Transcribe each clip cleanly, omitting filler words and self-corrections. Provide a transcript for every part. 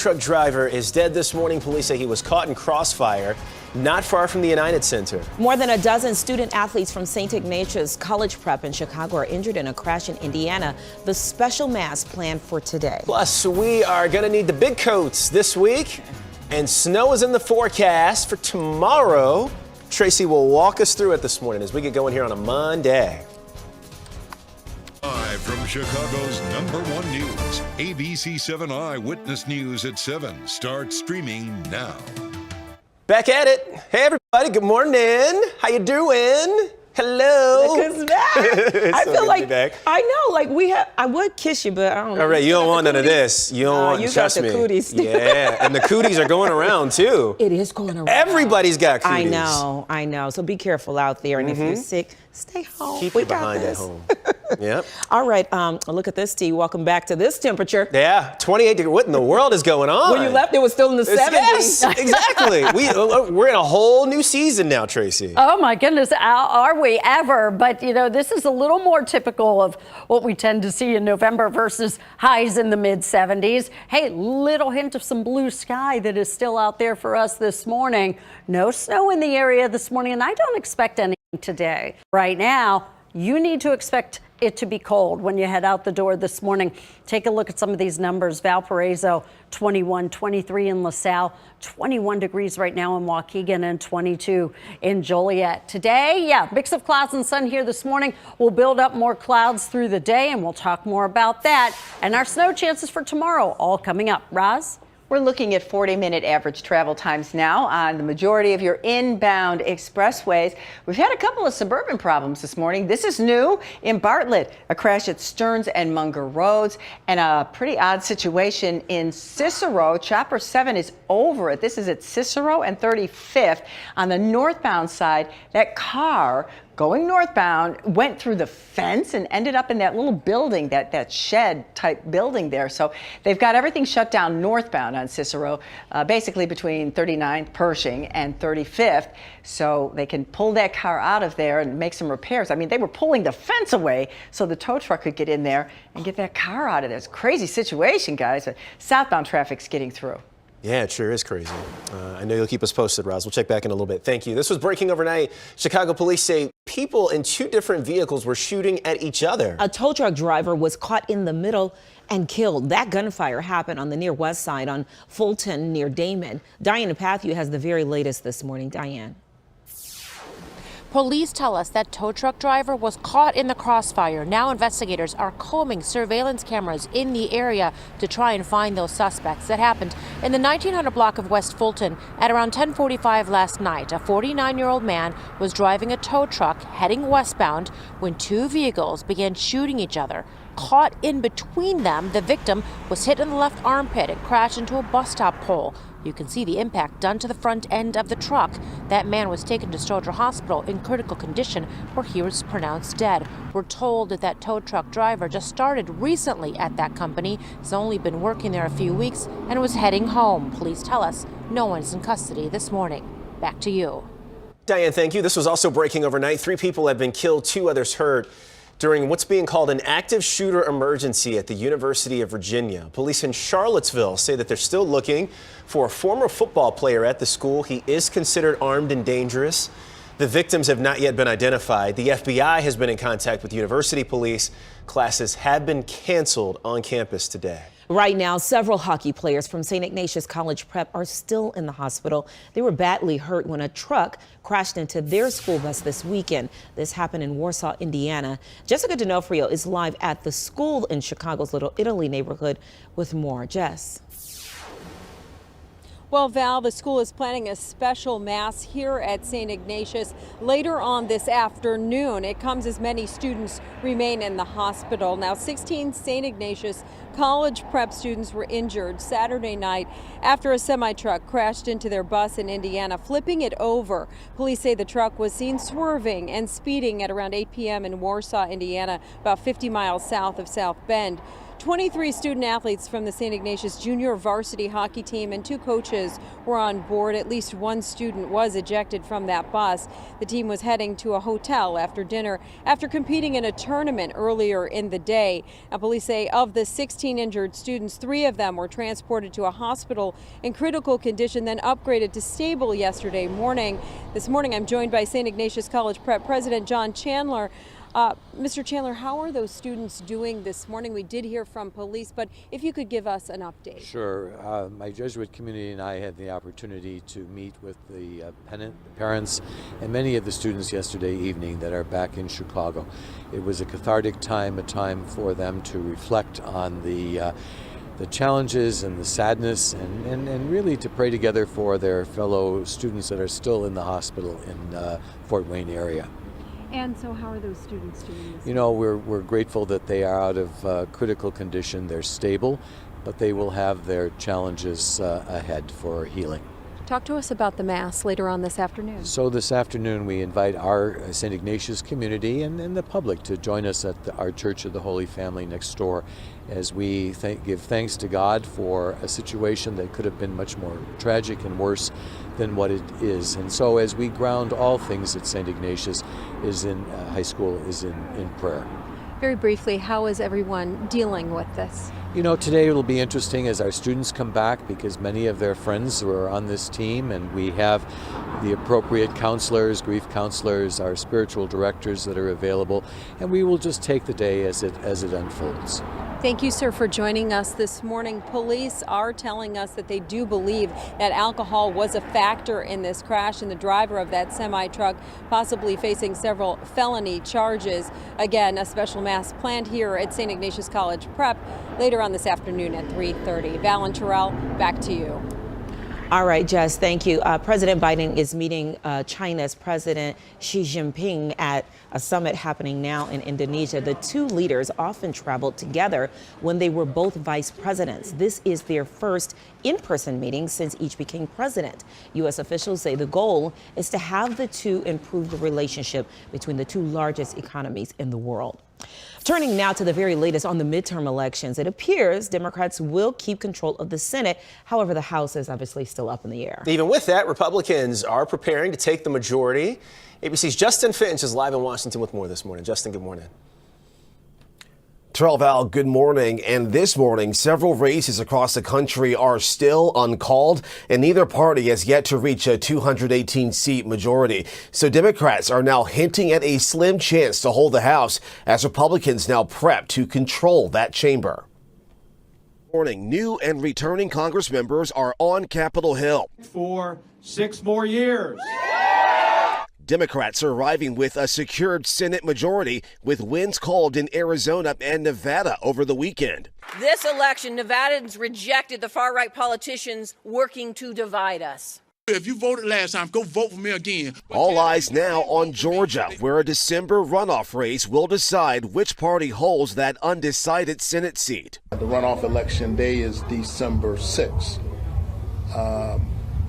truck driver is dead this morning. Police say he was caught in crossfire not far from the United Center. More than a dozen student athletes from St. Ignatius College Prep in Chicago are injured in a crash in Indiana. The special mass planned for today. Plus, we are going to need the big coats this week, and snow is in the forecast for tomorrow. Tracy will walk us through it this morning as we get going here on a Monday. Live from Chicago's #1 news, ABC7 Eyewitness News at 7 starts streaming now. Back at it. Hey, everybody. Good morning. How you doing? Hello. Look who's back. I feel like I know, like I would kiss you, but I don't know. All right, you don't want none of this. You don't want. You trust got the me. cooties. Yeah, and the cooties are going around too. It is going around. Everybody's got cooties. I know. So be careful out there, and if you're sick, stay home. Keep your behind at home. Yep. All right. Look at this, Steve. Welcome back to this temperature. Yeah, 28 degrees. What in the world is going on? When you left, it was still in the 70s. Yes, exactly. We're in a whole new season now, Tracy. Oh my goodness, are we ever? But you know, this is a little more typical of what we tend to see in November versus highs in the mid 70s. Hey, little hint of some blue sky that is still out there for us this morning. No snow in the area this morning, and I don't expect any today. Right now, you need to expect it to be cold when you head out the door this morning. Take a look at some of these numbers. Valparaiso, 21, 23 in LaSalle, 21 degrees right now in Waukegan, and 22 in Joliet. Today, mix of clouds and sun here this morning. We'll build up more clouds through the day, and we'll talk more about that. And our snow chances for tomorrow all coming up. Roz? We're looking at 40-minute average travel times now on the majority of your inbound expressways. We've had a couple of suburban problems this morning. This is new in Bartlett, a crash at Stearns and Munger Roads, and a pretty odd situation in Cicero. Chopper 7 is over it. This is at Cicero and 35th. On the northbound side, that car going northbound went through the fence and ended up in that little building, that shed type building there. So they've got everything shut down northbound on Cicero, basically between 39th Pershing and 35th. So they can pull that car out of there and make some repairs. I mean, they were pulling the fence away so the tow truck could get in there and get that car out of there. It's a crazy situation, guys. Southbound traffic's getting through. Yeah, it sure is crazy. I know you'll keep us posted, Roz. We'll check back in a little bit. Thank you. This was breaking overnight. Chicago police say people in two different vehicles were shooting at each other. A tow truck driver was caught in the middle and killed. That gunfire happened on the near west side on Fulton near Damon. Diane Apathiou has the very latest this morning. Diane. Police tell us that tow truck driver was caught in the crossfire. Now investigators are combing surveillance cameras in the area to try and find those suspects. That happened in the 1900 block of West Fulton at around 10:45 last night. A 49-year-old man was driving a tow truck heading westbound when two vehicles began shooting each other. Caught in between them, the victim was hit in the left armpit and crashed into a bus stop pole. You can see the impact done to the front end of the truck. That man was taken to Stoger Hospital in critical condition, where he was pronounced dead. We're told that tow truck driver just started recently at that company. He's only been working there a few weeks and was heading home. Police tell us no one's in custody this morning. Back to you. Diane, thank you. This was also breaking overnight. 3 people have been killed, 2 others hurt during what's being called an active shooter emergency at the University of Virginia. Police in Charlottesville say that they're still looking for a former football player at the school. He is considered armed and dangerous. The victims have not yet been identified. The FBI has been in contact with university police. Classes have been canceled on campus today. Right now, several hockey players from St. Ignatius College Prep are still in the hospital. They were badly hurt when a truck crashed into their school bus this weekend. This happened in Warsaw, Indiana. Jessica D'Onofrio is live at the school in Chicago's Little Italy neighborhood with more. Jess. Well, Val, the school is planning a special mass here at St. Ignatius later on this afternoon. It comes as many students remain in the hospital. Now, 16 St. Ignatius College Prep students were injured Saturday night after a semi-truck crashed into their bus in Indiana, flipping it over. Police say the truck was seen swerving and speeding at around 8 p.m. in Warsaw, Indiana, about 50 miles south of South Bend. 23 student athletes from the St. Ignatius Junior Varsity Hockey Team and 2 coaches were on board. At least 1 student was ejected from that bus. The team was heading to a hotel after dinner after competing in a tournament earlier in the day. Now, police say of the 16 injured students, 3 of them were transported to a hospital in critical condition, then upgraded to stable yesterday morning. This morning, I'm joined by St. Ignatius College Prep President John Chandler. Mr. Chandler, how are those students doing this morning? We did hear from police, but if you could give us an update. Sure. My Jesuit community and I had the opportunity to meet with the parents and many of the students yesterday evening that are back in Chicago. It was a cathartic time, a time for them to reflect on the challenges and the sadness and really to pray together for their fellow students that are still in the hospital in Fort Wayne area. And so how are those students doing this? You know, we're grateful that they are out of critical condition. They're stable, but they will have their challenges ahead for healing. Talk to us about the Mass later on this afternoon. So this afternoon we invite our St. Ignatius community and the public to join us at our Church of the Holy Family next door as we give thanks to God for a situation that could have been much more tragic and worse than what it is. And so as we ground all things at St. Ignatius High School is in prayer. Very briefly, how is everyone dealing with this? You know, today it'll be interesting as our students come back because many of their friends were on this team, and we have the appropriate counselors, grief counselors, our spiritual directors that are available, and we will just take the day as it unfolds. Thank you, sir, for joining us this morning. Police are telling us that they do believe that alcohol was a factor in this crash, and the driver of that semi-truck possibly facing several felony charges. Again, a special Mass planned here at St. Ignatius College Prep later on this afternoon at 3:30. Val and Terrell, back to you. All right, Jess, thank you. President Biden is meeting China's President Xi Jinping at a summit happening now in Indonesia. The 2 leaders often traveled together when they were both vice presidents. This is their first in-person meeting since each became president. U.S. officials say the goal is to have the 2 improve the relationship between the 2 largest economies in the world. Turning now to the very latest on the midterm elections, it appears Democrats will keep control of the Senate. However, the House is obviously still up in the air. Even with that, Republicans are preparing to take the majority. ABC's Justin Finch is live in Washington with more this morning. Justin, good morning. Terrell, Val, good morning. And this morning, several races across the country are still uncalled, and neither party has yet to reach a 218-seat majority. So Democrats are now hinting at a slim chance to hold the House as Republicans now prep to control that chamber. Morning, new and returning Congress members are on Capitol Hill. For 6 more years. Democrats are arriving with a secured Senate majority with wins called in Arizona and Nevada over the weekend. This election, Nevadans rejected the far-right politicians working to divide us. If you voted last time, go vote for me again. All eyes now on Georgia, where a December runoff race will decide which party holds that undecided Senate seat. The runoff election day is December 6th.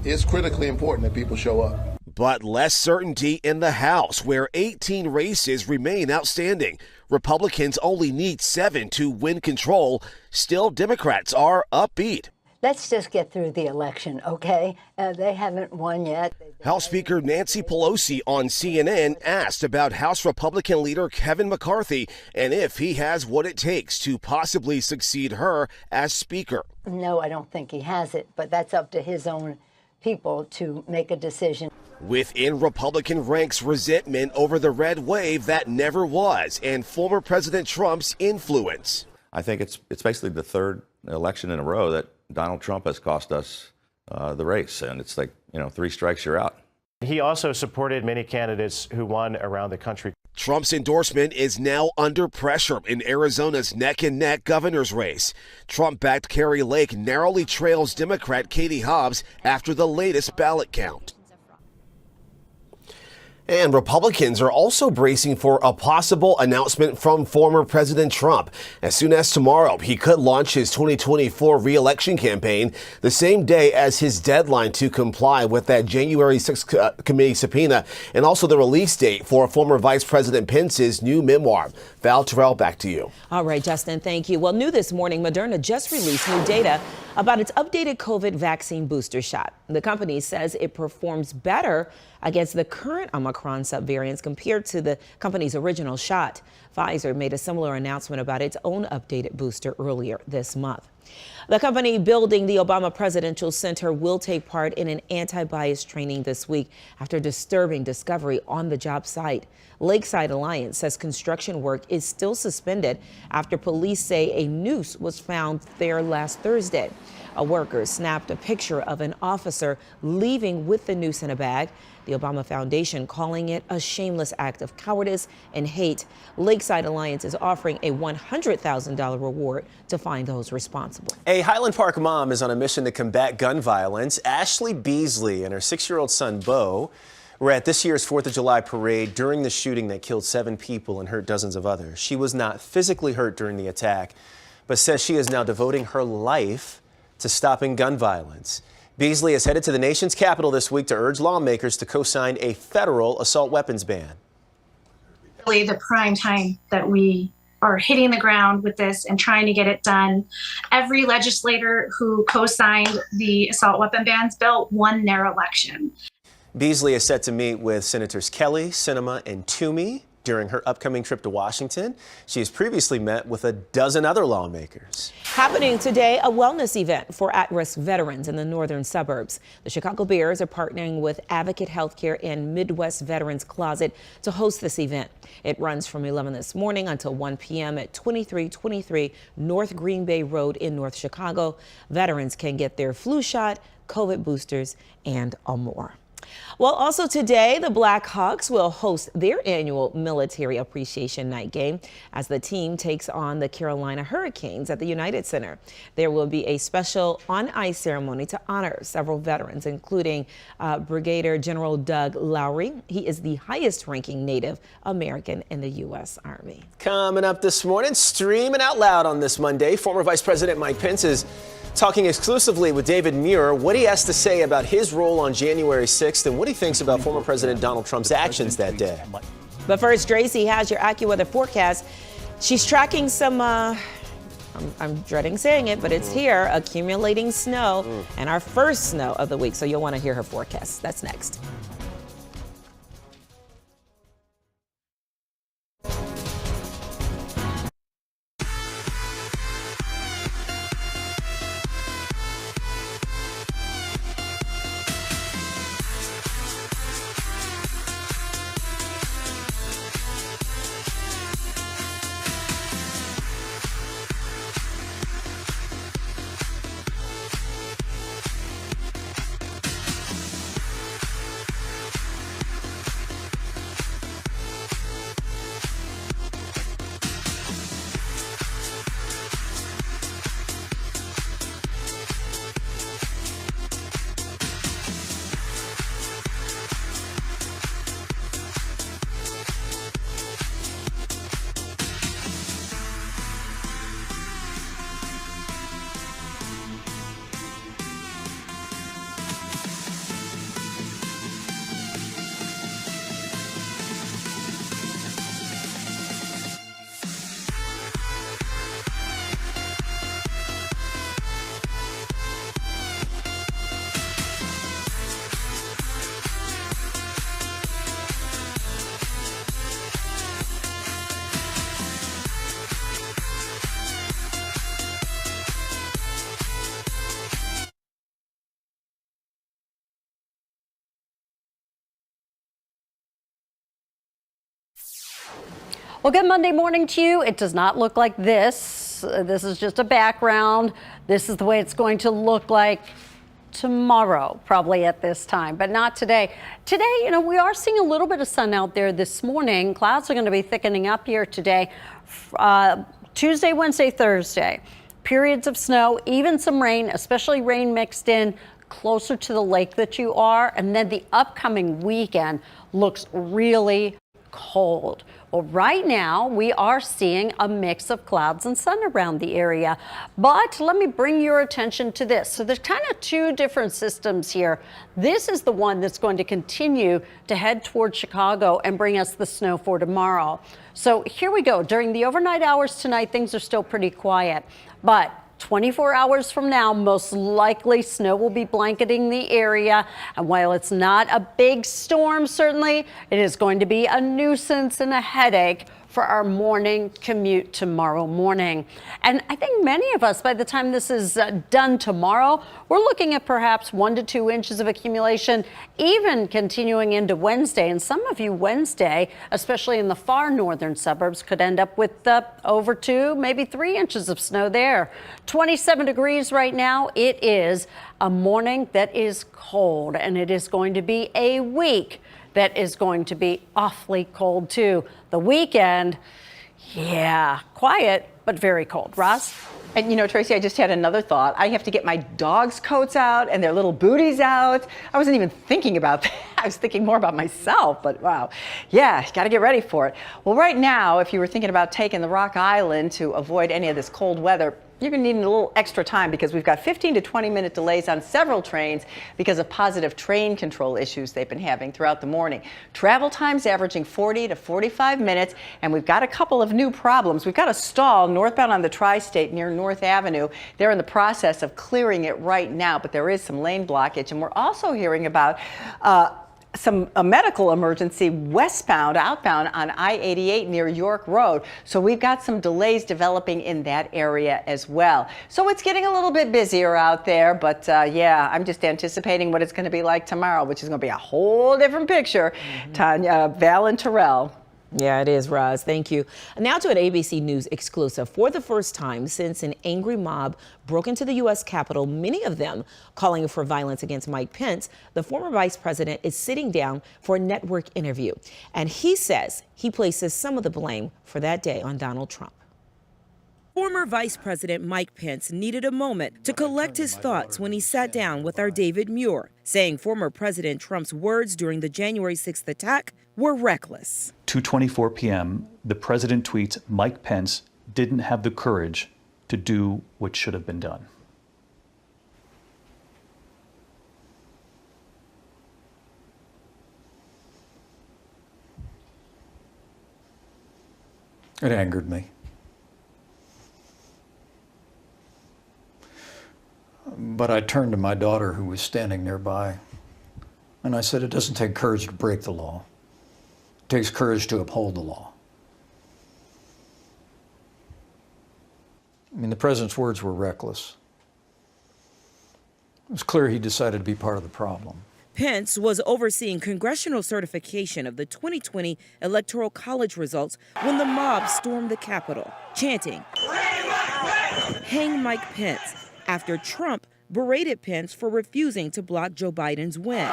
It's critically important that people show up. But less certainty in the House, where 18 races remain outstanding. Republicans only need 7 to win control. Still, Democrats are upbeat. Let's just get through the election, okay? They haven't won yet. House Speaker Nancy Pelosi on CNN asked about House Republican leader Kevin McCarthy and if he has what it takes to possibly succeed her as Speaker. No, I don't think he has it, but that's up to his own people to make a decision. Within Republican ranks, resentment over the red wave that never was and former President Trump's influence. I think it's basically the 3rd election in a row that Donald Trump has cost us the race, and it's like, 3 strikes, you're out. He also supported many candidates who won around the country. Trump's endorsement is now under pressure in Arizona's neck-and-neck governor's race. Trump-backed Kari Lake narrowly trails Democrat Katie Hobbs after the latest ballot count. And Republicans are also bracing for a possible announcement from former President Trump. As soon as tomorrow, he could launch his 2024 re-election campaign the same day as his deadline to comply with that January 6th committee subpoena, and also the release date for former Vice President Pence's new memoir. Val Terrell, back to you. All right, Justin, thank you. Well, new this morning, Moderna just released new data about its updated COVID vaccine booster shot. The company says it performs better against the current Omicron subvariants compared to the company's original shot. Pfizer made a similar announcement about its own updated booster earlier this month. The company building the Obama Presidential Center will take part in an anti-bias training this week after disturbing discovery on the job site. Lakeside Alliance says construction work is still suspended after police say a noose was found there last Thursday. A worker snapped a picture of an officer leaving with the noose in a bag. The Obama Foundation calling it a shameless act of cowardice and hate. Lakeside Alliance is offering a $100,000 reward to find those responsible. A Highland Park mom is on a mission to combat gun violence. Ashley Beasley and her 6-year-old son, Beau, were at this year's 4th of July parade during the shooting that killed 7 people and hurt dozens of others. She was not physically hurt during the attack, but says she is now devoting her life to stopping gun violence. Beasley is headed to the nation's capital this week to urge lawmakers to co-sign a federal assault weapons ban. Really the prime time that we are hitting the ground with this and trying to get it done. Every legislator who co-signed the assault weapon bans bill won their election. Beasley is set to meet with Senators Kelly, Sinema, and Toomey during her upcoming trip to Washington. She has previously met with a dozen other lawmakers. Happening today, a wellness event for at-risk veterans in the northern suburbs. The Chicago Bears are partnering with Advocate Healthcare and Midwest Veterans Closet to host this event. It runs from 11 this morning until 1 p.m. at 2323 North Green Bay Road in North Chicago. Veterans can get their flu shot, COVID boosters, and more. Well, also today, the Blackhawks will host their annual Military Appreciation Night game as the team takes on the Carolina Hurricanes at the United Center. There will be a special on-ice ceremony to honor several veterans, including Brigadier General Doug Lowry. He is the highest-ranking Native American in the U.S. Army. Coming up this morning, streaming out loud on this Monday, former Vice President Mike Pence is talking exclusively with David Muir, what he has to say about his role on January 6th and what he thinks about former President Donald Trump's actions that day. But first, Tracy has your AccuWeather forecast. She's tracking some, I'm dreading saying it, but it's here, accumulating snow and our first snow of the week. So you'll want to hear her forecast. That's next. Well, good Monday morning to you. It does not look like this. This is just a background. This is the way it's going to look like tomorrow, probably at this time, but not today. Today, you know, we are seeing a little bit of sun out there this morning. Clouds are going to be thickening up here today. Tuesday, Wednesday, Thursday. Periods of snow, even some rain, especially rain mixed in. closer to the lake that you are. And then the upcoming weekend looks really cold. Well, right now we are seeing a mix of clouds and sun around the area. But let me bring your attention to this. So there's kind of two different systems here. This is the one that's going to continue to head towards Chicago and bring us the snow for tomorrow. So here we go. During the overnight hours tonight, things are still pretty quiet. But 24 hours from now, most likely snow will be blanketing the area. And while it's not a big storm, certainly, it is going to be a nuisance and a headache for our morning commute tomorrow morning. And I think many of us, by the time this is done tomorrow, we're looking at perhaps 1 to 2 inches of accumulation, even continuing into Wednesday. And some of you Wednesday, especially in the far northern suburbs, could end up with over 2, maybe 3 inches of snow there. 27 degrees right now. It is a morning that is cold, and it is going to be a week that is going to be awfully cold too. The weekend, yeah, quiet, but very cold. Ross? And you know, Tracy, I just had another thought. I have to get my dogs' coats out and their little booties out. I wasn't even thinking about that. I was thinking more about myself, but wow. Yeah, got to get ready for it. Well, right now, if you were thinking about taking the Rock Island to avoid any of this cold weather, you're going to need a little extra time because we've got 15 to 20-minute delays on several trains because of positive train control issues they've been having throughout the morning. Travel times averaging 40 to 45 minutes, and we've got a couple of new problems. We've got a stall northbound on the Tri-State near North Avenue. They're in the process of clearing it right now, but there is some lane blockage, and we're also hearing about a medical emergency outbound on I-88 near York Road. So we've got some delays developing in that area as well. So it's getting a little bit busier out there, but yeah, I'm just anticipating what it's going to be like tomorrow, which is going to be a whole different picture. Tanya, Val and Terrell. Yeah, it is, Roz. Thank you. Now to an ABC News exclusive. For the first time since an angry mob broke into the U.S. Capitol, many of them calling for violence against Mike Pence, the former vice president is sitting down for a network interview. And he says he places some of the blame for that day on Donald Trump. Former Vice President Mike Pence needed a moment to collect his thoughts when he sat down with our David Muir, saying former President Trump's words during the January 6th attack were reckless. 2:24 p.m., the president tweets, Mike Pence didn't have the courage to do what should have been done. It angered me. But I turned to my daughter, who was standing nearby, and I said, it doesn't take courage to break the law. It takes courage to uphold the law. I mean, the president's words were reckless. It was clear he decided to be part of the problem. Pence was overseeing congressional certification of the 2020 Electoral College results when the mob stormed the Capitol, chanting, "Hang Mike Pence," after Trump berated Pence for refusing to block Joe Biden's win.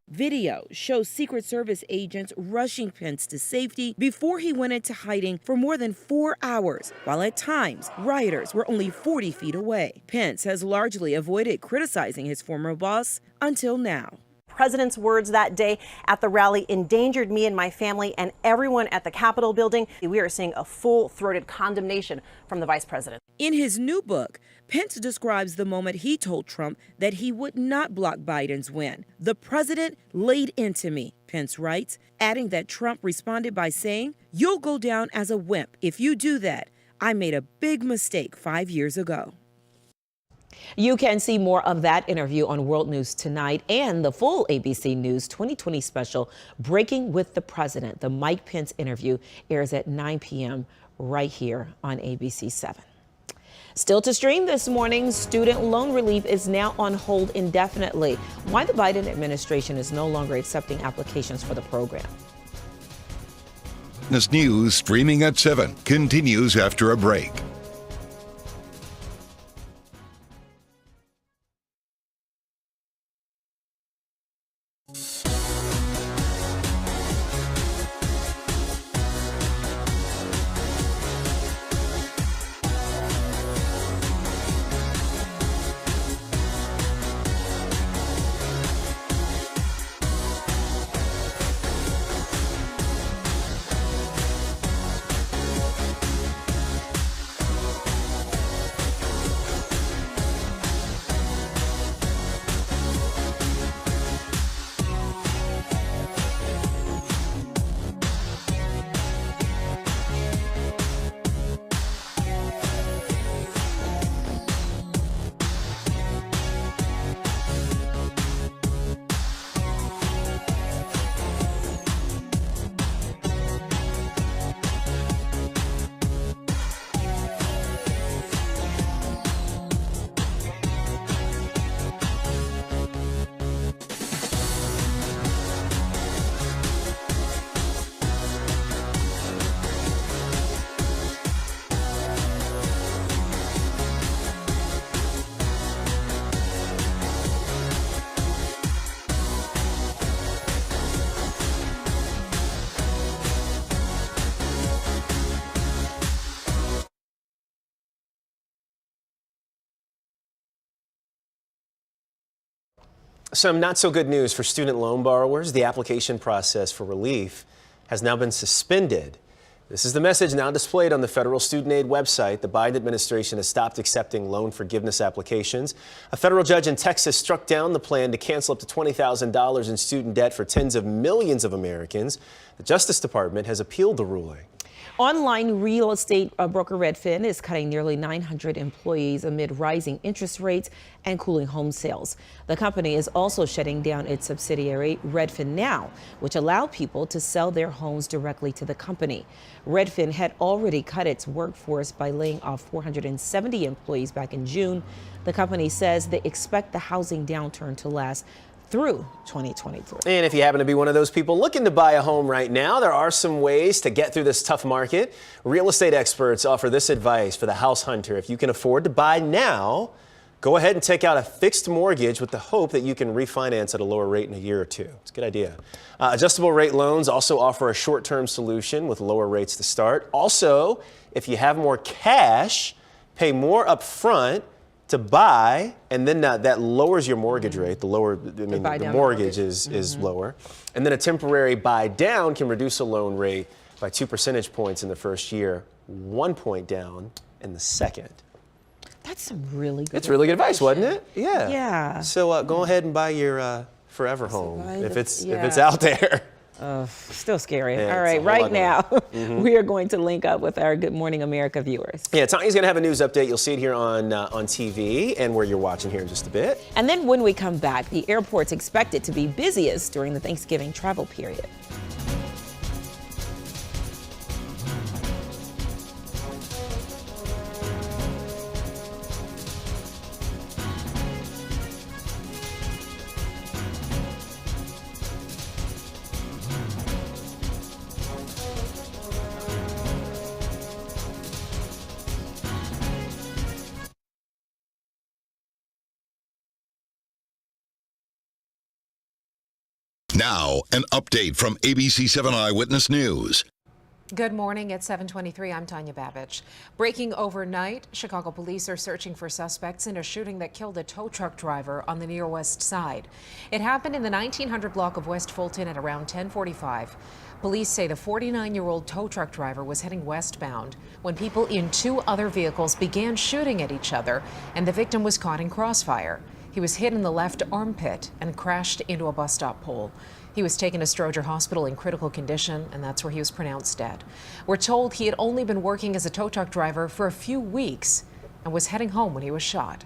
Video shows Secret Service agents rushing Pence to safety before he went into hiding for more than 4 hours, while at times rioters were only 40 feet away. Pence has largely avoided criticizing his former boss until now. President's words that day at the rally endangered me and my family and everyone at the Capitol building. We are seeing a full-throated condemnation from the vice president. In his new book, Pence describes the moment he told Trump that he would not block Biden's win. "The president laid into me," Pence writes, adding that Trump responded by saying, "You'll go down as a wimp if you do that. I made a big mistake 5 years ago." You can see more of that interview on World News Tonight and the full ABC News 2020 special, Breaking with the President. The Mike Pence interview airs at 9 p.m. right here on ABC7. Still to stream this morning, student loan relief is now on hold indefinitely. Why the Biden administration is no longer accepting applications for the program. This news streaming at 7 continues after a break. Some not so good news for student loan borrowers. The application process for relief has now been suspended. This is the message now displayed on the federal student aid website. The Biden administration has stopped accepting loan forgiveness applications. A federal judge in Texas struck down the plan to cancel up to $20,000 in student debt for tens of millions of Americans. The Justice Department has appealed the ruling. Online real estate broker Redfin is cutting nearly 900 employees amid rising interest rates and cooling home sales. The company is also shutting down its subsidiary Redfin Now, which allowed people to sell their homes directly to the company. Redfin had already cut its workforce by laying off 470 employees back in June. The company says they expect the housing downturn to last through 2023. And if you happen to be one of those people looking to buy a home right now, there are some ways to get through this tough market. Real estate experts offer this advice for the house hunter. If you can afford to buy now, go ahead and take out a fixed mortgage with the hope that you can refinance at a lower rate in a year or two. It's a good idea. Adjustable rate loans also offer a short-term solution with lower rates to start. Also, if you have more cash, pay more up front to buy, and then that lowers your mortgage rate. The mortgage is lower. And then a temporary buy down can reduce a loan rate by 2 percentage points in the first year, 1 point down in the second. That's some really good It's really good advice, wasn't it? Yeah. Yeah. So go ahead and buy your forever home if it's out there. Still scary. Yeah, All right, right now, Mm-hmm. we are going to link up with our Good Morning America viewers. Yeah, Tanya's going to have a news update. You'll see it here on TV and where you're watching here in just a bit. And then when we come back, the airport's expected to be busiest during the Thanksgiving travel period. Now, an update from ABC7 Eyewitness News. Good morning at 7:23. I'm Tanya Babich. Breaking overnight, Chicago police are searching for suspects in a shooting that killed a tow truck driver on the Near West Side. It happened in the 1900 block of West Fulton at around 10:45. Police say the 49-year-old tow truck driver was heading westbound when people in 2 other vehicles began shooting at each other, and the victim was caught in crossfire. He was hit in the left armpit and crashed into a bus stop pole. He was taken to Stroger Hospital in critical condition, and that's where he was pronounced dead. We're told he had only been working as a tow truck driver for a few weeks and was heading home when he was shot.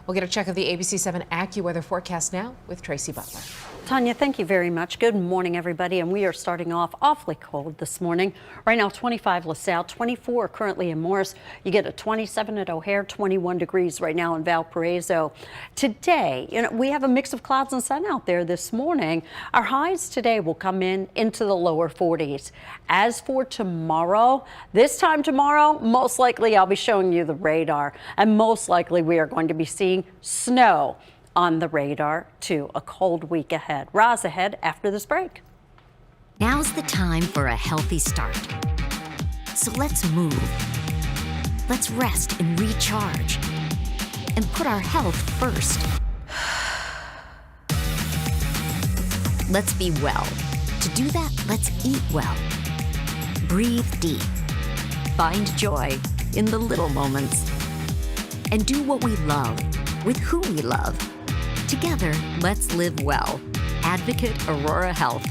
We'll get a check of the ABC7 AccuWeather forecast now with Tracy Butler. Tanya, thank you very much. Good morning, everybody. And we are starting off awfully cold this morning. Right now, 25 LaSalle, 24 currently in Morris. You get a 27 at O'Hare, 21 degrees right now in Valparaiso. Today, we have a mix of clouds and sun out there this morning. Our highs today will come into the lower 40s. As for tomorrow, this time tomorrow, most likely I'll be showing you the radar. And most likely we are going to be seeing snow on the radar to a cold week ahead. Roz ahead after this break. Now's the time for a healthy start. So let's move. Let's rest and recharge. And put our health first. Let's be well. To do that, let's eat well. Breathe deep. Find joy in the little moments. And do what we love with who we love. Together, let's live well. Advocate Aurora Health.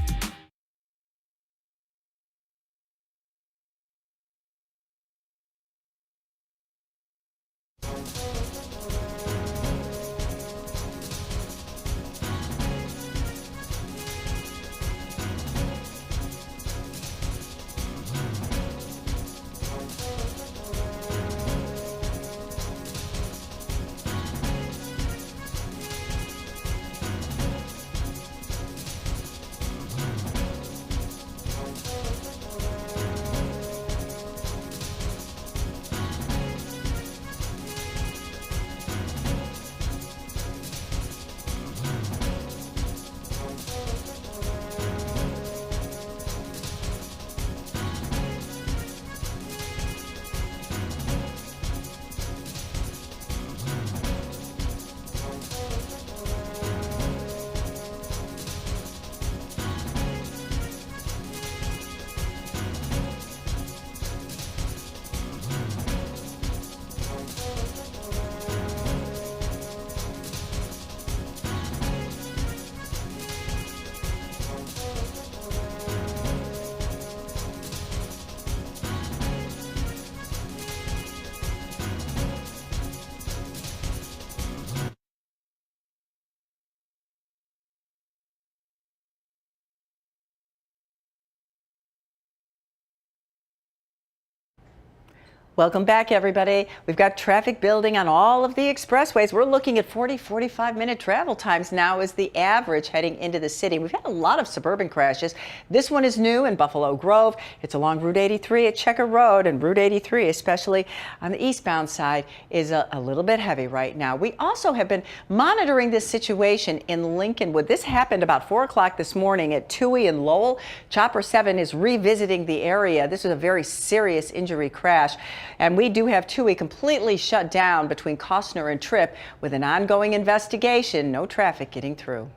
Welcome back, everybody. We've got traffic building on all of the expressways. We're looking at 45-minute travel times now as the average heading into the city. We've had a lot of suburban crashes. This one is new in Buffalo Grove. It's along Route 83 at Checker Road, and Route 83, especially on the eastbound side, is a little bit heavy right now. We also have been monitoring this situation in Lincolnwood. This happened about 4 o'clock this morning at Toohey and Lowell. Chopper 7 is revisiting the area. This was a very serious injury crash. And we do have Toohey completely shut down between Costner and Tripp with an ongoing investigation. No traffic getting through.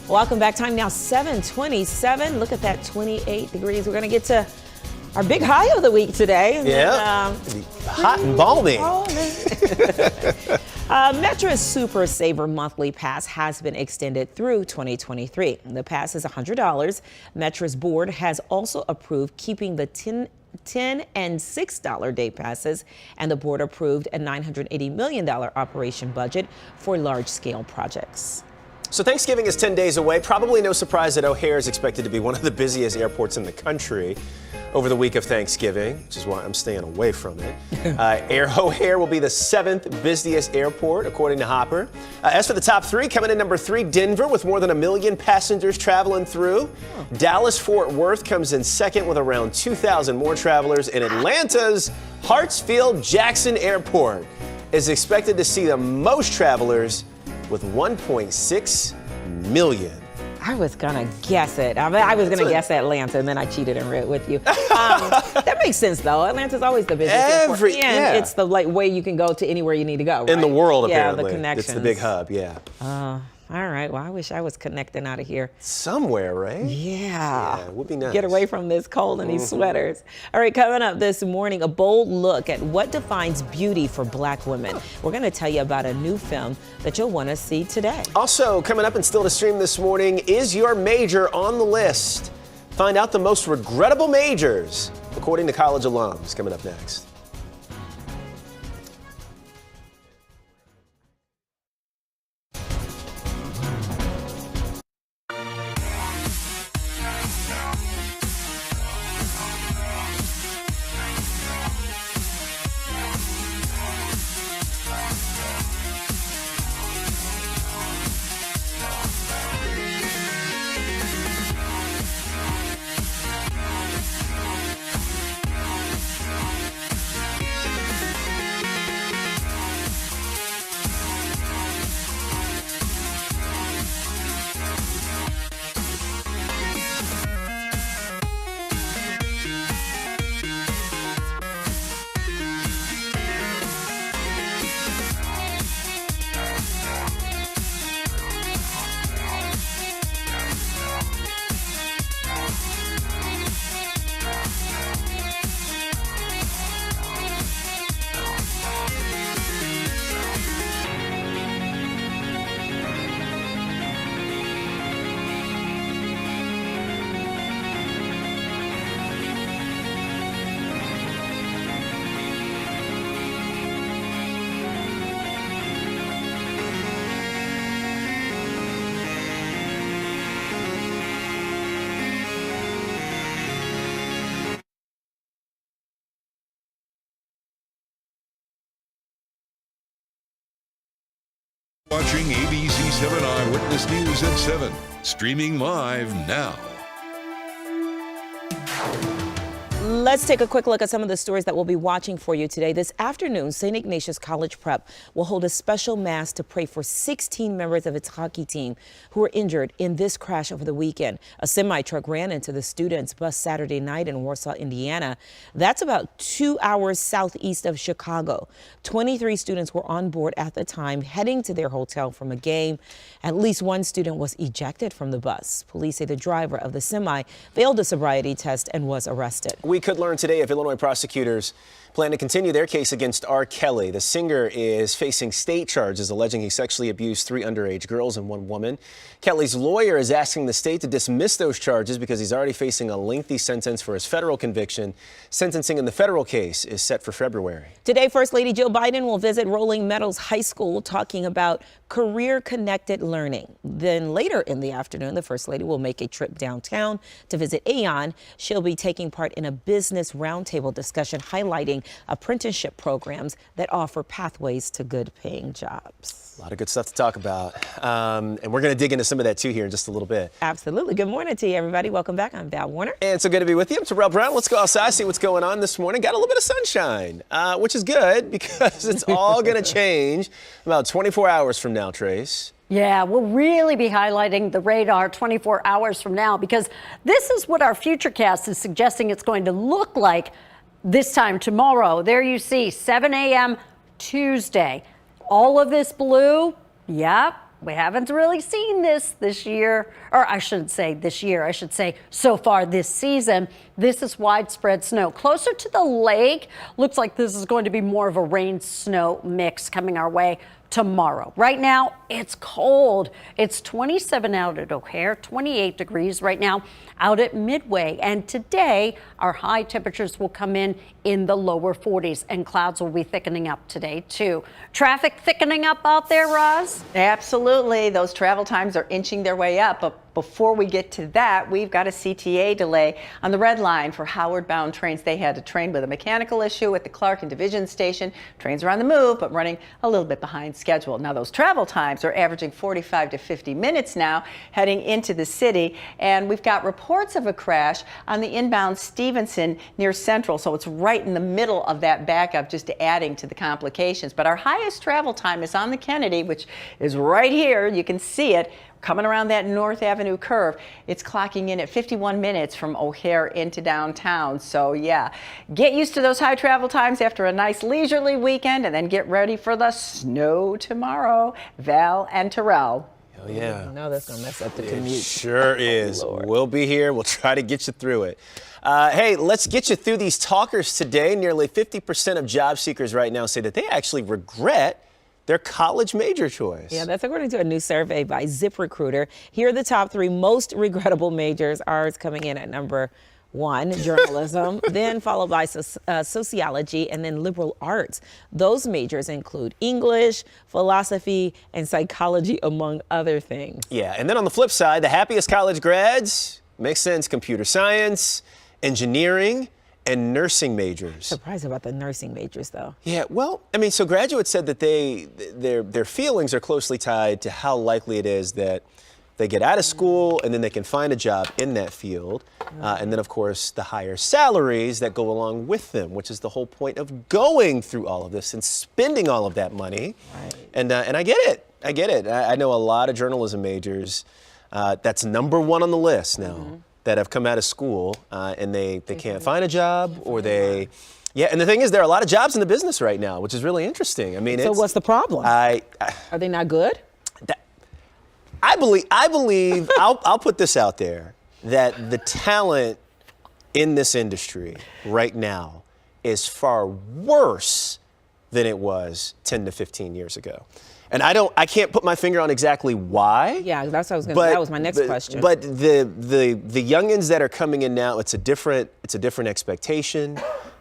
Welcome back. Time now 7:27. Look at that, 28 degrees. We're going to get to our big high of the week today. And yeah, hot and balmy. Metra's Super Saver Monthly Pass has been extended through 2023. The pass is $100. Metra's board has also approved keeping the $10 and $6 day passes, and the board approved a $980 million operation budget for large-scale projects. So Thanksgiving is 10 days away. Probably no surprise that O'Hare is expected to be one of the busiest airports in the country over the week of Thanksgiving, which is why I'm staying away from it. O'Hare will be the 7th busiest airport, according to Hopper. As for the top 3, coming in number 3, Denver, with more than 1 million passengers traveling through. Dallas-Fort Worth comes in second with around 2,000 more travelers. And Atlanta's Hartsfield-Jackson Airport is expected to see the most travelers with 1.6 million. I was gonna guess it. I was gonna guess Atlanta, and then I cheated and read with you. That makes sense, though. Atlanta's always the busiest airport, and it's the way you can go to anywhere you need to go. Right? In the world, apparently. Yeah, the connections. It's the big hub. Yeah. All right. Well, I wish I was connecting out of here somewhere, right? Yeah. It would be nice. Get away from this cold and these sweaters. All right, coming up this morning, a bold look at what defines beauty for Black women. We're going to tell you about a new film that you'll want to see today. Also, coming up and still to stream this morning, is your major on the list? Find out the most regrettable majors, according to college alums, coming up next. Watching ABC7 Eyewitness News at 7. Streaming live now. Let's take a quick look at some of the stories that we'll be watching for you today. This afternoon, St. Ignatius College Prep will hold a special mass to pray for 16 members of its hockey team who were injured in this crash over the weekend. A semi-truck ran into the students' bus Saturday night in Warsaw, Indiana. That's about 2 hours southeast of Chicago. 23 students were on board at the time, heading to their hotel from a game. At least one student was ejected from the bus. Police say the driver of the semi failed a sobriety test and was arrested. We could learn today if Illinois prosecutors plan to continue their case against R. Kelly. The singer is facing state charges alleging he sexually abused 3 underage girls and 1 woman. Kelly's lawyer is asking the state to dismiss those charges because he's already facing a lengthy sentence for his federal conviction. Sentencing in the federal case is set for February. Today, First Lady Jill Biden will visit Rolling Meadows High School talking about career-connected learning. Then later in the afternoon, the First Lady will make a trip downtown to visit Aon. She'll be taking part in a business roundtable discussion highlighting apprenticeship programs that offer pathways to good-paying jobs. A lot of good stuff to talk about. And we're going to dig into some of that, too, here in just a little bit. Absolutely. Good morning to you, everybody. Welcome back. I'm Val Warner. And so good to be with you. I'm Terrell Brown. Let's go outside, see what's going on this morning. Got a little bit of sunshine, which is good because it's all going to change about 24 hours from now, Trace. Yeah, we'll really be highlighting the radar 24 hours from now because this is what our Futurecast is suggesting it's going to look like this time tomorrow. There you see 7 a.m. Tuesday. All of this blue, yeah, we haven't really seen this year, or I shouldn't say this year, I should say so far this season. This is widespread snow. Closer to the lake, looks like this is going to be more of a rain-snow mix coming our way tomorrow. Right now, it's cold. It's 27 out at O'Hare, 28 degrees right now out at Midway. And today, our high temperatures will come in the lower 40s, and clouds will be thickening up today, too. Traffic thickening up out there, Roz? Absolutely. Those travel times are inching their way up. But before we get to that, we've got a CTA delay on the Red Line for Howard-bound trains. They had a train with a mechanical issue at the Clark and Division Station. Trains are on the move, but running a little bit behind schedule. Now, those travel times are averaging 45 to 50 minutes now, heading into the city. And we've got reports of a crash on the inbound Stevenson near Central. So it's right in the middle of that backup, just adding to the complications. But our highest travel time is on the Kennedy, which is right here. You can see it. Coming around that North Avenue curve, it's clocking in at 51 minutes from O'Hare into downtown. So yeah, get used to those high travel times after a nice leisurely weekend and then get ready for the snow tomorrow. Val and Terrell. Oh yeah. No, that's going to mess up the commute. It sure is. We'll be here. We'll try to get you through it. Hey, let's get you through these talkers today. Nearly 50% of job seekers right now say that they actually regret their college major choice. Yeah, that's according to a new survey by ZipRecruiter. Here are the top 3 most regrettable majors. Ours coming in at number 1, journalism, then followed by sociology, and then liberal arts. Those majors include English, philosophy, and psychology, among other things. Yeah, and then on the flip side, the happiest college grads, makes sense, computer science, engineering, and nursing majors. Surprised about the nursing majors, though. Yeah, well, I mean, so graduates said that their feelings are closely tied to how likely it is that they get out of school and then they can find a job in that field. And then, of course, the higher salaries that go along with them, which is the whole point of going through all of this and spending all of that money. Right. And I get it. I get it. I know a lot of journalism majors. That's number 1 on the list now. That have come out of school and they can't find a job or they, yeah. And the thing is, there are a lot of jobs in the business right now, which is really interesting. I mean, so what's the problem? Are they not good? I believe. I'll put this out there that the talent in this industry right now is far worse than it was 10 to 15 years ago. And I can't put my finger on exactly why. Yeah, that's what I was going to. That was my next question. But the youngins that are coming in now, it's a different expectation.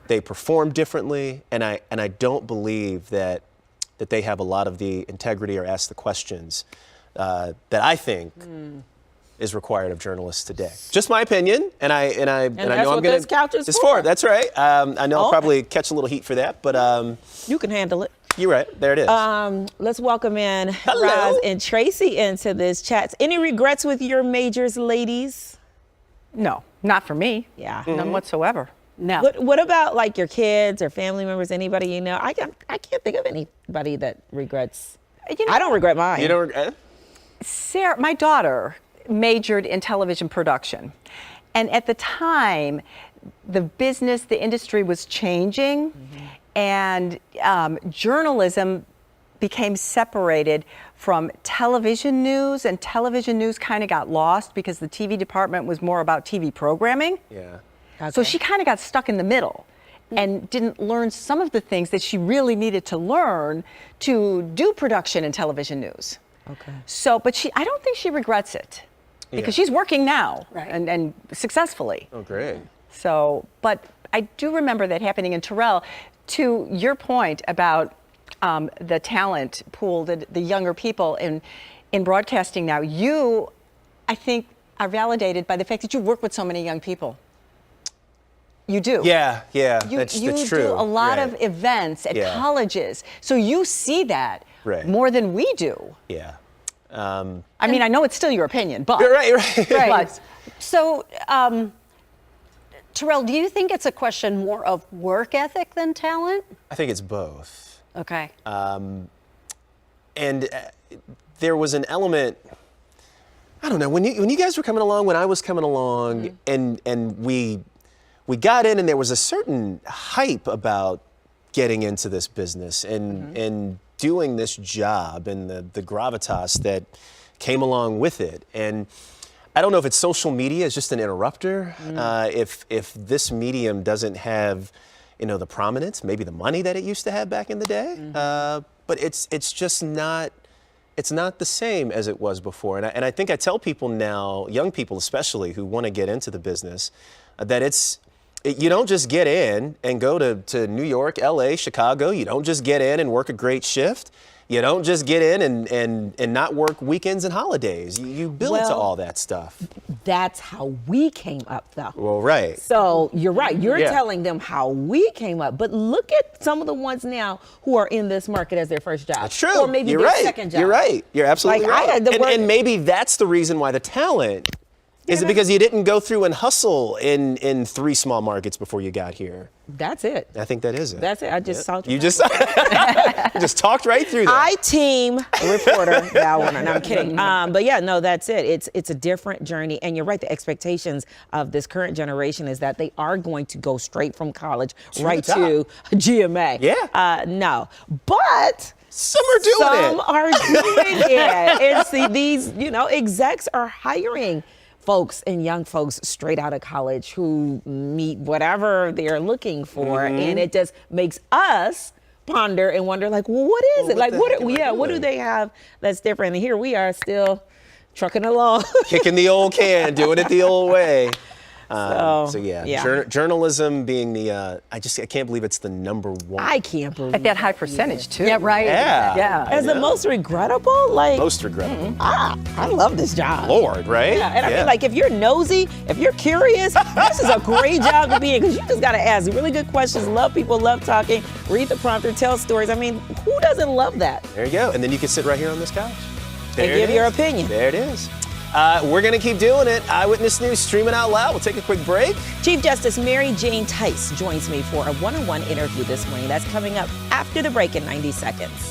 They perform differently, and I don't believe that they have a lot of the integrity or ask the questions that I think is required of journalists today. Just my opinion, and I know I'm going to. This couch is for. That's right. I know I'll probably catch a little heat for that, but you can handle it. You're right. There it is. Let's welcome in Roz and Tracy into this chat. Any regrets with your majors, ladies? No, not for me. Yeah. None whatsoever. No. What about like your kids or family members, anybody you know? I can't think of anybody that regrets. I don't regret mine. You don't regret? Sarah, my daughter majored in television production. And at the time, the industry was changing. And journalism became separated from television news, and television news kind of got lost because the TV department was more about TV programming. Yeah. So she kind of got stuck in the middle and didn't learn some of the things that she really needed to learn to do production and television news. Okay. So, but I don't think she regrets it because she's working now and successfully. Oh, great. So, but I do remember that happening. And Terrell, to your point about the talent pool, the younger people in broadcasting now, you, I think, are validated by the fact that you work with so many young people. You do. Yeah, that's true. You do a lot of events at colleges, so you see that more than we do. Yeah. I mean, I know it's still your opinion, but right. But, so, Terrell, do you think it's a question more of work ethic than talent? I think it's both. Okay. And there was an element. I don't know, when you guys were coming along, when I was coming along, and we got in, and there was a certain hype about getting into this business and doing this job, and the gravitas that came along with it. And I don't know if it's social media is just an interrupter. If this medium doesn't have, the prominence, maybe the money that it used to have back in the day, but it's just not. It's not the same as it was before. And I think I tell people now, young people especially, who want to get into the business, that you don't just get in and go to New York, LA, Chicago. You don't just get in and work a great shift. You don't just get in and not work weekends and holidays. You build to all that stuff. That's how we came up, though. Well, right. So you're right. You're telling them how we came up. But look at some of the ones now who are in this market as their first job. That's true. Or maybe You're their right. second job. You're right. You're absolutely Like, right. And maybe that's the reason why the talent. Is it because you didn't go through and hustle in 3 small markets before you got here? That's it. I think that is it. That's it. I just saw you just you just talked right through that. I team reporter that one. And I'm kidding. But yeah, no, that's it. It's a different journey. And you're right. The expectations of this current generation is that they are going to go straight from college right to GMA. Yeah. No, but. Some are doing it. Some are doing it. And see, these, execs are hiring folks and young folks straight out of college who meet whatever they're looking for. And it just makes us ponder and wonder, like, well, what is it? Like, what do they have that's different? And here we are still trucking along. Kicking the old can, doing it the old way. So journalism being the, I can't believe it's the #1. I can't believe at that high percentage too. Yeah, right. Yeah. As the most regrettable, like. Most regrettable. I love this job. Lord, right? Yeah, and I mean, like, if you're nosy, if you're curious, this is a great job to be in because you just got to ask really good questions, love people, love talking, read the prompter, tell stories. I mean, who doesn't love that? There you go. And then you can sit right here on this couch. And give your opinion. There it is. We're going to keep doing it. Eyewitness News streaming out loud. We'll take a quick break. Chief Justice Mary Jane Tice joins me for a one-on-one interview this morning. That's coming up after the break in 90 seconds.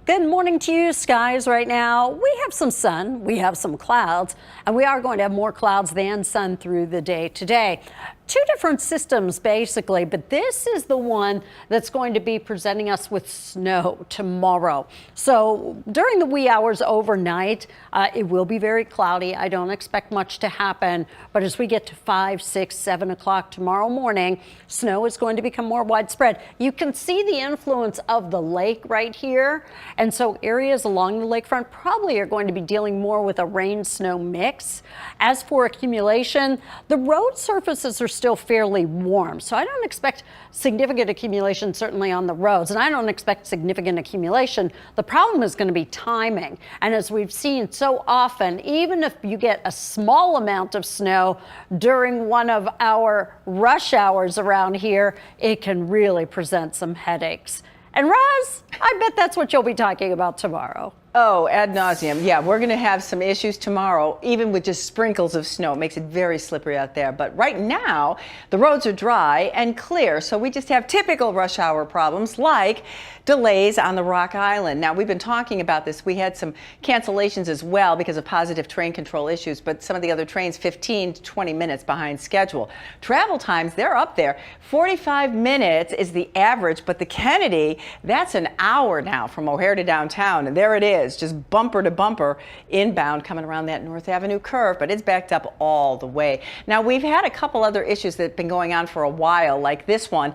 Good morning to you. Skies right now. We have some sun, we have some clouds, and we are going to have more clouds than sun through the day today. Two different systems basically, but this is the one that's going to be presenting us with snow tomorrow. So during the wee hours overnight, it will be very cloudy. I don't expect much to happen, but as we get to 5, 6, 7 o'clock tomorrow morning, snow is going to become more widespread. You can see the influence of the lake right here. And so areas along the lakefront probably are going to be dealing more with a rain-snow mix. As for accumulation, the road surfaces are still fairly warm, so I don't expect significant accumulation certainly on the roads, and I don't expect significant accumulation. The problem is going to be timing, and as we've seen so often, even if you get a small amount of snow during one of our rush hours around here, it can really present some headaches. And Roz, I bet that's what you'll be talking about tomorrow. Oh, ad nauseum. Yeah, we're going to have some issues tomorrow, even with just sprinkles of snow. It makes it very slippery out there. But right now, the roads are dry and clear, so we just have typical rush hour problems like delays on the Rock Island. Now, we've been talking about this. We had some cancellations as well because of positive train control issues, but some of the other trains 15 to 20 minutes behind schedule. Travel times, they're up there. 45 minutes is the average, but the Kennedy, that's an hour now from O'Hare to downtown, and there it is. Just bumper to bumper inbound coming around that North Avenue curve, but it's backed up all the way. Now, we've had a couple other issues that have been going on for a while, like this one.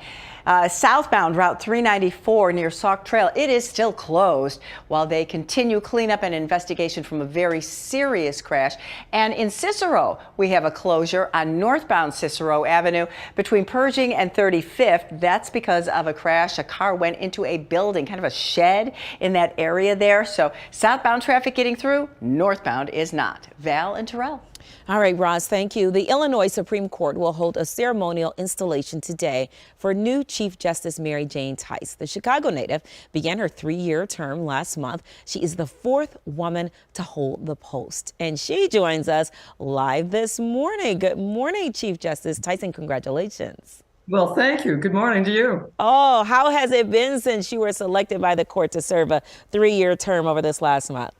Southbound Route 394 near Sauk Trail, it is still closed while they continue cleanup and investigation from a very serious crash. And in Cicero, we have a closure on northbound Cicero Avenue between Pershing and 35th. That's because of a crash. A car went into a building, kind of a shed in that area there. So southbound traffic getting through, northbound is not. Val and Terrell. All right, Roz, thank you. The Illinois Supreme Court will hold a ceremonial installation today for new Chief Justice Mary Jane Tice. The Chicago native began her 3-year term last month. She is the 4th woman to hold the post, and she joins us live this morning. Good morning, Chief Justice Tice, and congratulations. Well, thank you. Good morning to you. Oh, how has it been since you were selected by the court to serve a 3-year term over this last month?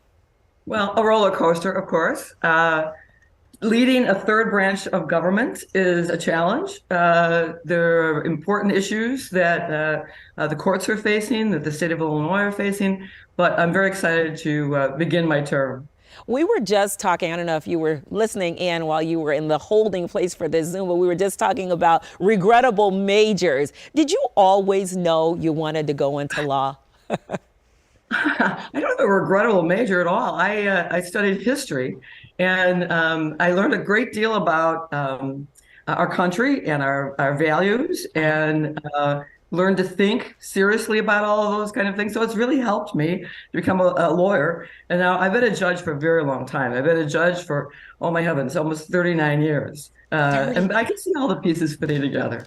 Well, a roller coaster, of course. Leading a third branch of government is a challenge. There are important issues that the courts are facing, that the state of Illinois are facing, but I'm very excited to begin my term. We were just talking, I don't know if you were listening in while you were in the holding place for this Zoom, but we were just talking about regrettable majors. Did you always know you wanted to go into law? I don't have a regrettable major at all. I studied history, and I learned a great deal about our country and our values, and learned to think seriously about all of those kind of things. So it's really helped me to become a lawyer. And now I've been a judge for a very long time. I've been a judge for, oh my heavens, almost 39 years. And I can see all the pieces fitting together.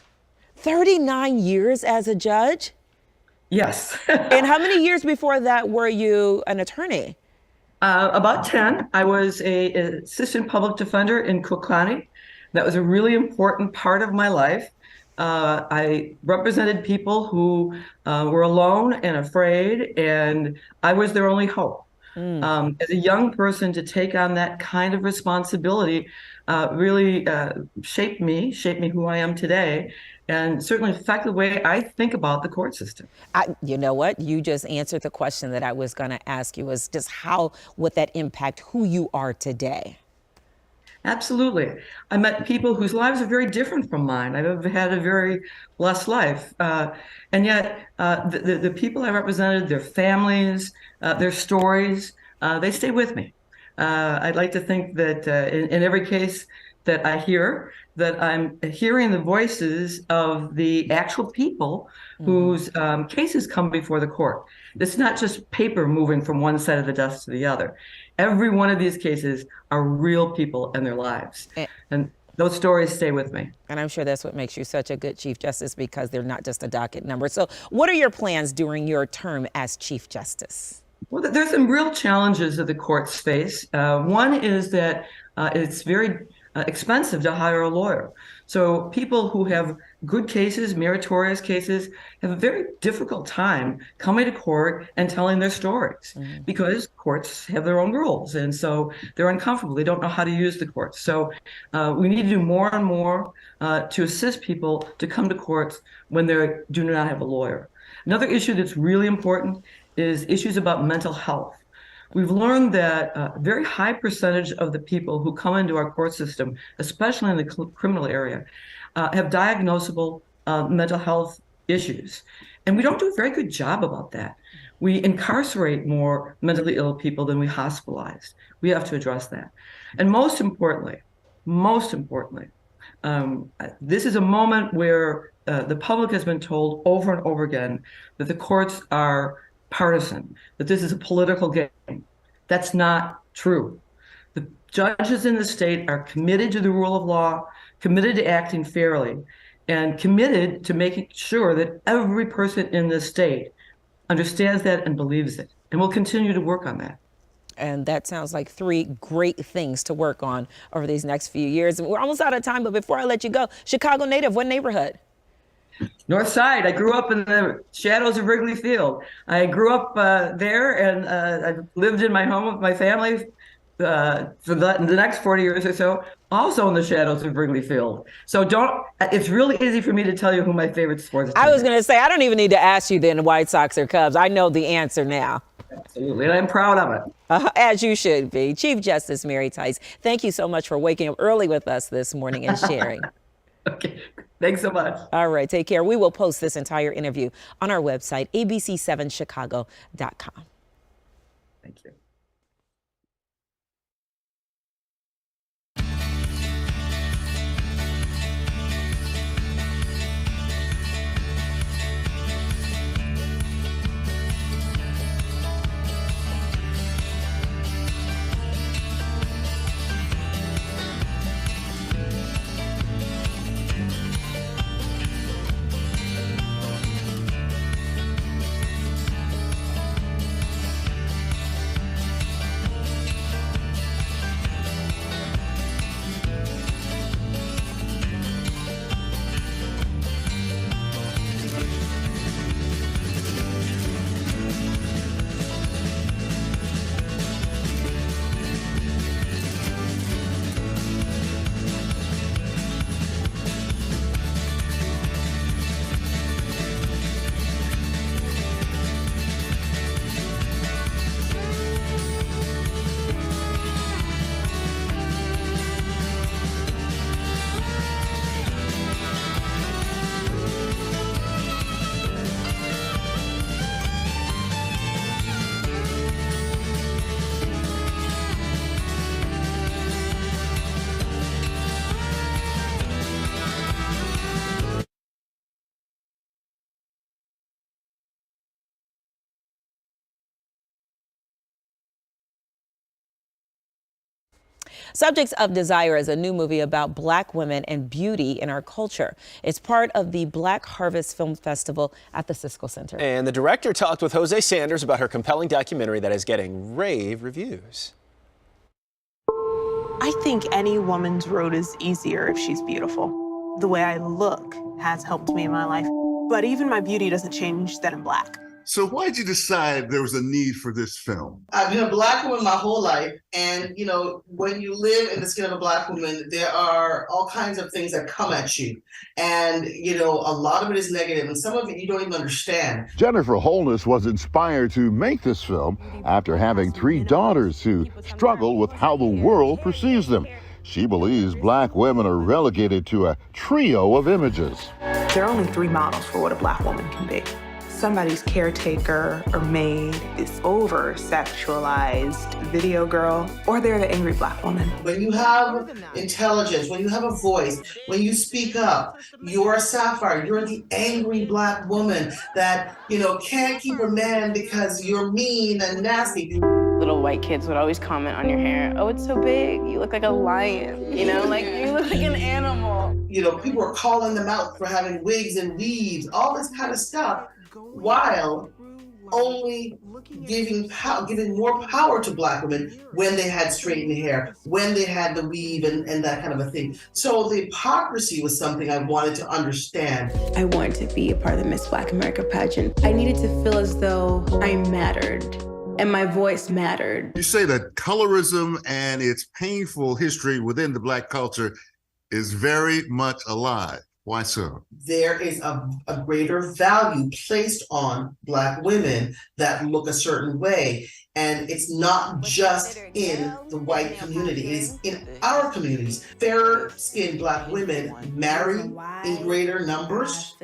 39 years as a judge? Yes. And how many years before that were you an attorney? About 10. I was an assistant public defender in Cook County. That was a really important part of my life. I represented people who were alone and afraid, and I was their only hope. As a young person, to take on that kind of responsibility really shaped me who I am today, and certainly affect the way I think about the court system. You know what? You just answered the question that I was going to ask you, is just how would that impact who you are today? Absolutely. I met people whose lives are very different from mine. I've had a very blessed life. And yet the people I represented, their families, their stories, they stay with me. I'd like to think that in every case that I hear, that I'm hearing the voices of the actual people whose cases come before the court. It's not just paper moving from one side of the desk to the other. Every one of these cases are real people and their lives. And those stories stay with me. And I'm sure that's what makes you such a good Chief Justice, because they're not just a docket number. So what are your plans during your term as Chief Justice? Well, there's some real challenges that the courts face. One is that it's very expensive to hire a lawyer. So people who have good cases, meritorious cases, have a very difficult time coming to court and telling their stories because courts have their own rules. And so they're uncomfortable. They don't know how to use the courts. So we need to do more and more to assist people to come to courts when they do not have a lawyer. Another issue that's really important is issues about mental health. We've learned that a very high percentage of the people who come into our court system, especially in the criminal area, have diagnosable mental health issues. And we don't do a very good job about that. We incarcerate more mentally ill people than we hospitalize. We have to address that. And most importantly, this is a moment where the public has been told over and over again that the courts are partisan, that this is a political game. That's not true. The judges in the state are committed to the rule of law, committed to acting fairly, and committed to making sure that every person in this state understands that and believes it. And we'll continue to work on that. And that sounds like 3 great things to work on over these next few years. We're almost out of time, but before I let you go, Chicago native, what neighborhood? North Side. I grew up in the shadows of Wrigley Field. I grew up there, and I lived in my home with my family for the next 40 years or so, also in the shadows of Wrigley Field. So it's really easy for me to tell you who my favorite sports team I was going to say, I don't even need to ask you then, White Sox or Cubs. I know the answer now. Absolutely, and I'm proud of it. As you should be. Chief Justice Mary Tice, thank you so much for waking up early with us this morning and sharing. Okay, thanks so much. All right, take care. We will post this entire interview on our website, abc7chicago.com. Thank you. Subjects of Desire is a new movie about Black women and beauty in our culture. It's part of the Black Harvest Film Festival at the Cisco Center. And the director talked with Jose Sanders about her compelling documentary that is getting rave reviews. I think any woman's road is easier if she's beautiful. The way I look has helped me in my life, but even my beauty doesn't change that I'm Black. So why'd you decide there was a need for this film? I've been a Black woman my whole life. And, you know, when you live in the skin of a Black woman, there are all kinds of things that come at you. And, you know, a lot of it is negative, and some of it you don't even understand. Jennifer Holness was inspired to make this film after having 3 daughters who struggle with how the world perceives them. She believes Black women are relegated to a trio of images. There are only 3 models for what a Black woman can be. Somebody's caretaker or maid, this over-sexualized video girl, or they're the angry Black woman. When you have intelligence, when you have a voice, when you speak up, you're a sapphire, you're the angry Black woman that, you know, can't keep a man because you're mean and nasty. Little white kids would always comment on your hair. Oh, it's so big. You look like a lion. You know, like you look like an animal. You know, people are calling them out for having wigs and weaves, all this kind of stuff. While only giving more power to Black women when they had straightened hair, when they had the weave and that kind of a thing. So the hypocrisy was something I wanted to understand. I wanted to be a part of the Miss Black America pageant. I needed to feel as though I mattered and my voice mattered. You say that colorism and its painful history within the Black culture is very much alive. Why so? There is a greater value placed on Black women that look a certain way. And it's not just in the white community, it is in our communities. Fair-skinned Black women marry in greater numbers,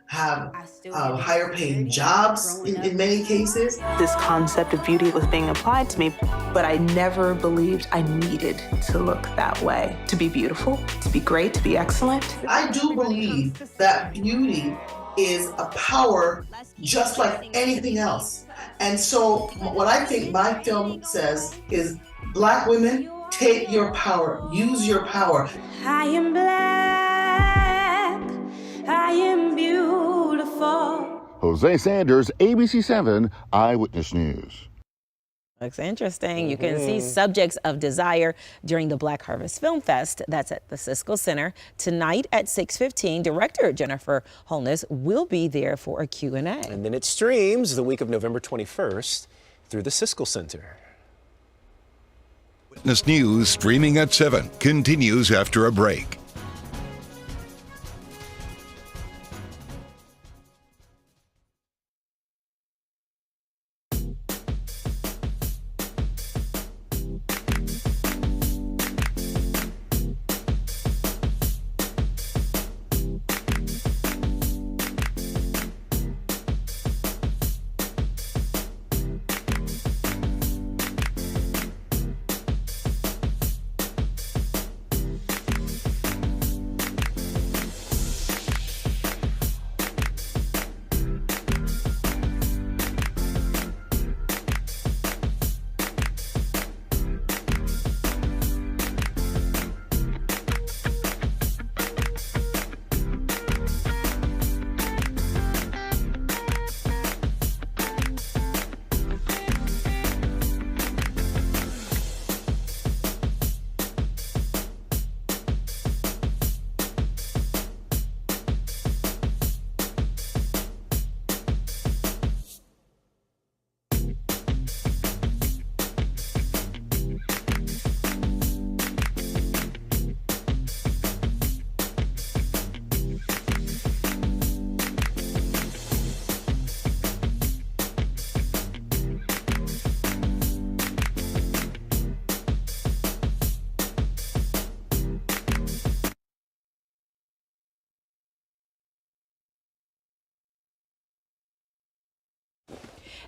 have higher paying jobs in many cases. This concept of beauty was being applied to me, but I never believed I needed to look that way. To be beautiful, to be great, to be excellent. I do believe that beauty is a power just like anything else. And so what I think my film says is, Black women, take your power, use your power. I am Black, I am beautiful. Jose Sanders, ABC7 Eyewitness News. Looks interesting. You can see Subjects of Desire during the Black Harvest Film Fest. That's at the Siskel Center tonight at 6:15. Director Jennifer Holness will be there for a Q&A. And then it streams the week of November 21st through the Siskel Center. Witness News streaming at 7 continues after a break.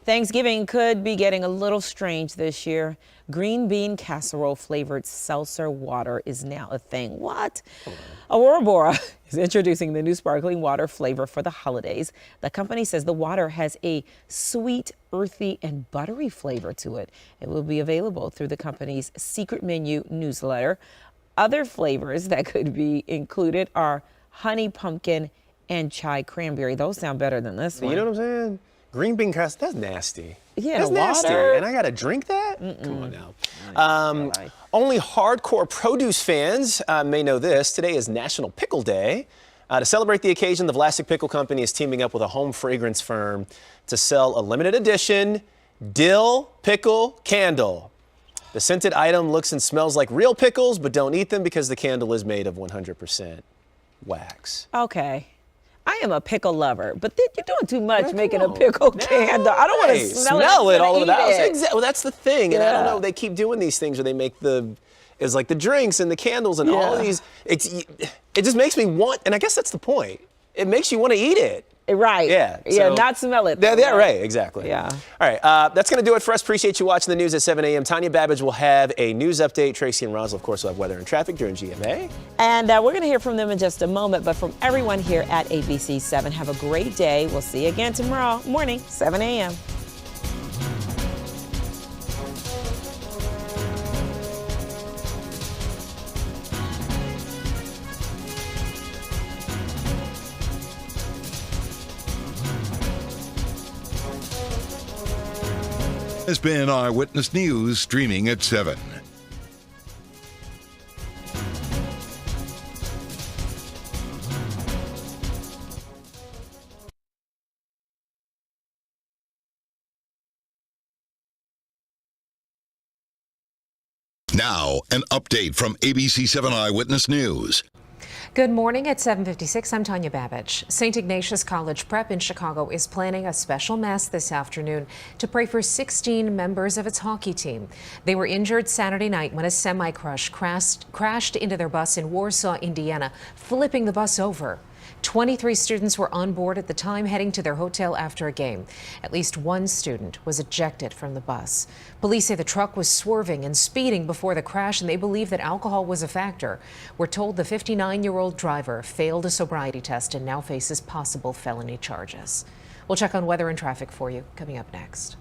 Thanksgiving could be getting a little strange this year. Green bean casserole flavored seltzer water is now a thing. What? Aurora Bora is introducing the new sparkling water flavor for the holidays. The company says the water has a sweet, earthy, and buttery flavor to it. It will be available through the company's secret menu newsletter. Other flavors that could be included are honey pumpkin and chai cranberry. Those sound better than this one. You know what I'm saying? Green bean casserole, that's nasty. Yeah, that's nasty. water. And I gotta drink that? Come on now. Only hardcore produce fans may know this. Today is National Pickle Day. To celebrate the occasion, the Vlasic Pickle Company is teaming up with a home fragrance firm to sell a limited edition dill pickle candle. The scented item looks and smells like real pickles, but don't eat them because the candle is made of 100% wax. Okay. I am a pickle lover, but you're doing too much making a pickle candle. I don't want to smell it all over the house. Exactly. Well, that's the thing. And I don't know, they keep doing these things where they make it's like the drinks and the candles and all these. It just makes me want, and I guess that's the point. It makes you want to eat it. Right. Yeah. Yeah, not smell it. Yeah, right, exactly. Yeah. All right, that's going to do it for us. Appreciate you watching the news at 7 a.m. Tanya Babbage will have a news update. Tracy and Rosal, of course, will have weather and traffic during GMA. And we're going to hear from them in just a moment. But from everyone here at ABC7, have a great day. We'll see you again tomorrow morning, 7 a.m. has been Eyewitness News, streaming at 7. Now, an update from ABC7 Eyewitness News. Good morning at 7:56. I'm Tanya Babich. St. Ignatius College Prep in Chicago is planning a special mass this afternoon to pray for 16 members of its hockey team. They were injured Saturday night when a semi-crush crashed into their bus in Warsaw, Indiana, flipping the bus over. 23 students were on board at the time, heading to their hotel after a game. At least one student was ejected from the bus. Police say the truck was swerving and speeding before the crash, and they believe that alcohol was a factor. We're told the 59-year-old driver failed a sobriety test and now faces possible felony charges. We'll check on weather and traffic for you coming up next.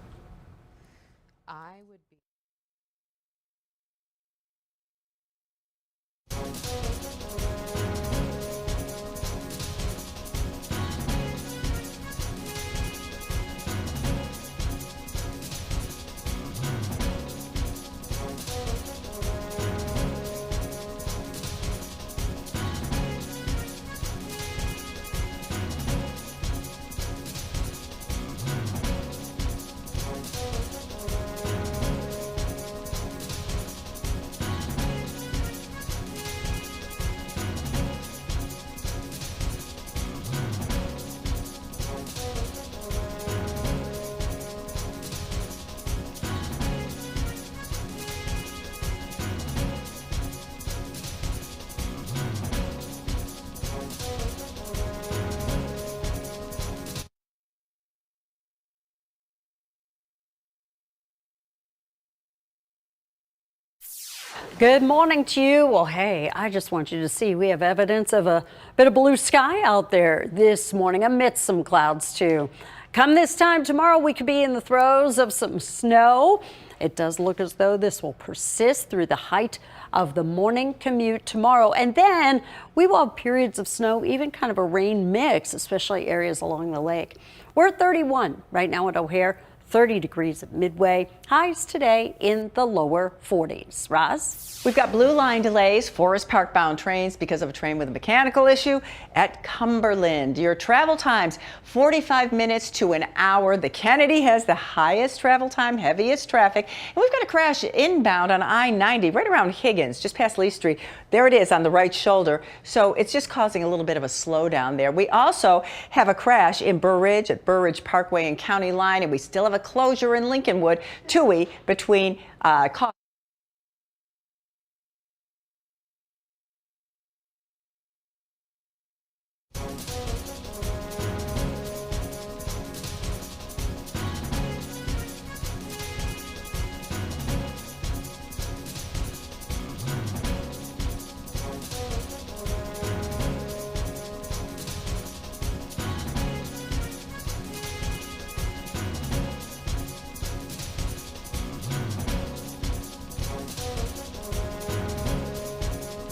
Good morning to you. Well, hey, I just want you to see we have evidence of a bit of blue sky out there this morning amidst some clouds too. Come this time tomorrow, we could be in the throes of some snow. It does look as though this will persist through the height of the morning commute tomorrow. And then we will have periods of snow, even kind of a rain mix, especially areas along the lake. We're at 31 right now at O'Hare. 30 degrees at Midway. Highs today in the lower 40s. Roz? We've got Blue Line delays, Forest Park bound trains because of a train with a mechanical issue at Cumberland. Your travel times, 45 minutes to an hour. The Kennedy has the highest travel time, heaviest traffic. And we've got a crash inbound on I-90 right around Higgins, just past Lee Street. There it is on the right shoulder. So it's just causing a little bit of a slowdown there. We also have a crash in Burr Ridge at Burr Ridge Parkway and County Line, and we still have a closure in Lincolnwood, Toohey, between